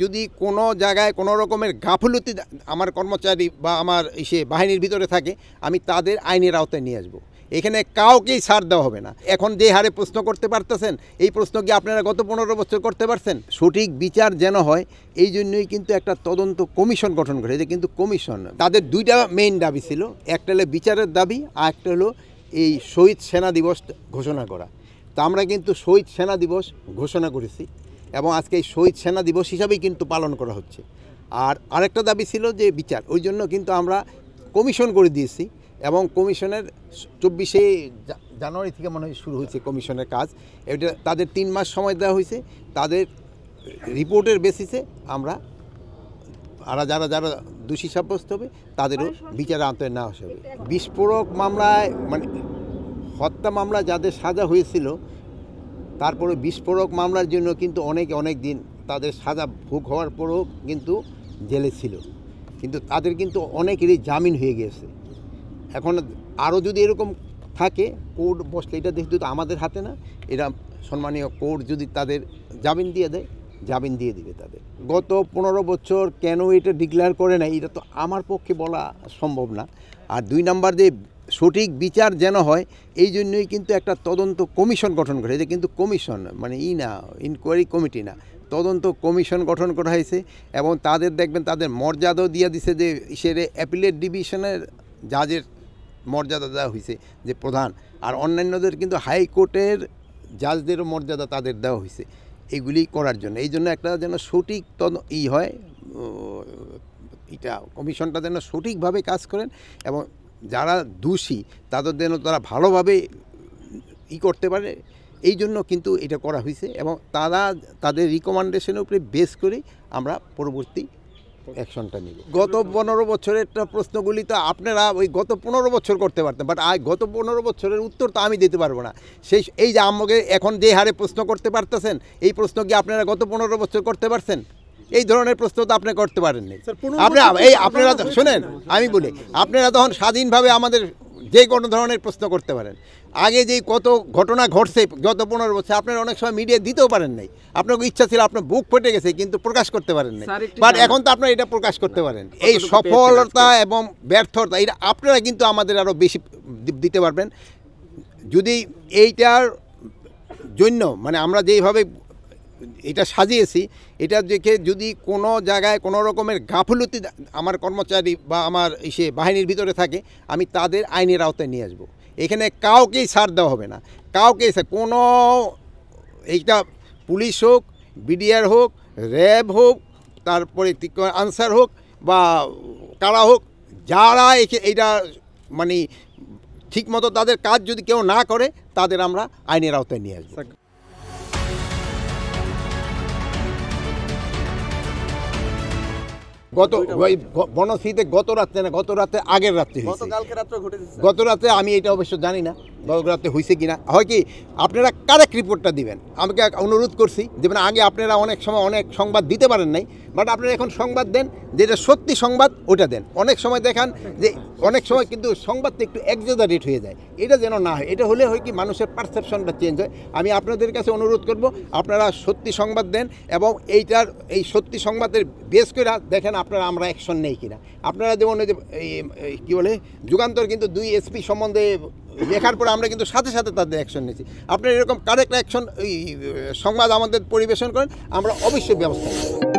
যদি কোনো জায়গায় কোনো রকমের গাফিলতি আমার কর্মচারী বা আমার বাহিনীর ভিতরে থাকে, আমি তাদের আইনের আওতায় নিয়ে আসবো। এখানে কাউকেই ছাড় দেওয়া হবে না। এখন যে হারে প্রশ্ন করতে পারতেছেন, এই প্রশ্ন কি আপনারা গত 15 বছর করতে পারছেন? সঠিক বিচার যেন হয়, এই জন্যই কিন্তু একটা তদন্ত কমিশন গঠন করে। এটা কিন্তু কমিশন, তাদের দুইটা মেইন দাবি ছিল। একটা হলো বিচারের দাবি, আর একটা হলো এই শহীদ সেনা দিবস ঘোষণা করা। তো আমরা কিন্তু শহীদ সেনা দিবস ঘোষণা করেছি এবং আজকে এই শহীদ সেনা দিবস হিসাবেই কিন্তু পালন করা হচ্ছে। আর আরেকটা দাবি ছিল যে বিচার, ওই জন্য কিন্তু আমরা কমিশন করে দিয়েছি এবং কমিশনের 24শে জানুয়ারি থেকে মনে হয় শুরু হয়েছে কমিশনের কাজ। এটা তাদের 3 মাস সময় দেওয়া হয়েছে। তাদের রিপোর্টের বেসিসে আমরা যারা যারা দোষী সাব্যস্ত হবে তাদেরও বিচারের আওতায় নেওয়া হবে। বিস্ফোরক মামলায় মানে হত্যা মামলা যাদের সাজা হয়েছিল, তারপরে বিস্ফোরক মামলার জন্য কিন্তু অনেক দিন তাদের সাজা ভোগ হওয়ার পরেও কিন্তু জেলে ছিল, কিন্তু তাদের কিন্তু অনেকেরই জামিন হয়ে গেছে। এখন আরও যদি এরকম থাকে, কোর্ট বসলে এটা দেখতে তো আমাদের হাতে না, এরা সম্মানীয় কোর্ট যদি তাদের জামিন দিয়ে দেয়, জামিন দিয়ে দিবে তাদের। গত 15 বছর কেন এটা ডিক্লেয়ার করে না, এটা তো আমার পক্ষে বলা সম্ভব না। আর 2 নাম্বার যে সঠিক বিচার যেন হয়, এই জন্যই কিন্তু একটা তদন্ত কমিশন গঠন করে। এটা কিন্তু কমিশন মানে না ইনকোয়ারি কমিটি না, তদন্ত কমিশন গঠন করা হয়েছে। এবং তাদের দেখবেন তাদের মর্যাদাও দিয়ে দিছে, যে অ্যাপিলেট ডিভিশনের জাজের মর্যাদা দেওয়া হয়েছে যে প্রধান, আর অন্যান্যদের কিন্তু হাইকোর্টের জাজদেরও মর্যাদা তাদের দেওয়া হয়েছে এগুলি করার জন্য। এই জন্য একটা যেন সঠিক হয়, এটা কমিশনটা যেন সঠিকভাবে কাজ করেন এবং যারা দোষী তাদের যেন তারা ভালোভাবে করতে পারে, এই জন্য কিন্তু এটা করা হয়েছে। এবং তাদের রিকমেন্ডেশনের উপরে বেস করে আমরা পরবর্তী অ্যাকশনটা নিব। গত 15 বছরেরটা প্রশ্নগুলি তো আপনারা ওই গত 15 বছর করতে পারতেন, বাট গত 15 বছরের উত্তর তো আমি দিতে পারবো না। এই যে আমাকে এখন যে হারে প্রশ্ন করতে পারতেছেন, এই প্রশ্ন কি আপনারা গত 15 বছর করতে পারছেন? এই ধরনের প্রশ্ন তো আপনি করতে পারেননি। আপনারা শোনেন, আমি বলি, আপনারা তখন স্বাধীনভাবে আমাদের যে কোনো ধরনের প্রশ্ন করতে পারেন। আগে যেই কত ঘটনা ঘটছে গত 15 বছর, আপনারা অনেক সময় মিডিয়া দিতেও পারেন নাই। আপনার ইচ্ছা ছিল, আপনার বুক ফেটে গেছে, কিন্তু প্রকাশ করতে পারেন নাই। বাট এখন তো আপনারা এটা প্রকাশ করতে পারেন। এই সফলতা এবং ব্যর্থতা এটা আপনারা কিন্তু আমাদের আরও বেশি দিতে পারবেন যদি এইটার জন্য মানে আমরা যেইভাবে এটা সাজিয়েছি, এটা দেখে যদি কোনো জায়গায় কোনো রকমের গাফিলতি আমার কর্মচারী বা আমার বাহিনীর ভিতরে থাকে, আমি তাদের আইনের আওতায় নিয়ে আসবো। এখানে কাউকেই ছাড় দেওয়া হবে না, কাউকেই। কোনো এইটা পুলিশ হোক, বিডিআর হোক, র্যাব হোক, তারপরে আনসার হোক বা কারা হোক, যারা এইটা মানে ঠিকমতো তাদের কাজ যদি কেউ না করে, তাদের আমরা আইনের আওতায় নিয়ে আসবো। বনশ্রীতে গত রাতে আগের রাত্রে গত রাতে আমি এটা অবশ্য জানি না গত রাতে হয়েছে কিনা। হয় কি, আপনারা কারেক্ট রিপোর্টটা দিবেন। আমাকে অনুরোধ করছি যেমন আগে আপনারা অনেক সময় অনেক সংবাদ দিতে পারেন নাই, বাট আপনারা এখন সংবাদ দেন, যেটা সত্যি সংবাদ ওটা দেন। অনেক সময় দেখান যে অনেক সময় কিন্তু সংবাদটা একটু এক্সাজারেট হয়ে যায়, এটা যেন না হয়। এটা হলে হয় কি, মানুষের পারসেপশনটা চেঞ্জ হয়। আমি আপনাদের কাছে অনুরোধ করব, আপনারা সত্যি সংবাদ দেন এবং এই সত্যি সংবাদের বেস করে দেখেন আপনারা আমরা অ্যাকশন নেই কিনা। আপনারা যেমন ওই যে কী বলে যুগান্তর কিন্তু 2 এসপি সম্বন্ধে লেখার পরে আমরা কিন্তু সাথে সাথে তাদের অ্যাকশন নিয়েছি। আপনারা এরকম কারেক্ট অ্যাকশন সংবাদ আমাদের পরিবেশন করেন, আমরা অবশ্যই ব্যবস্থা নেব।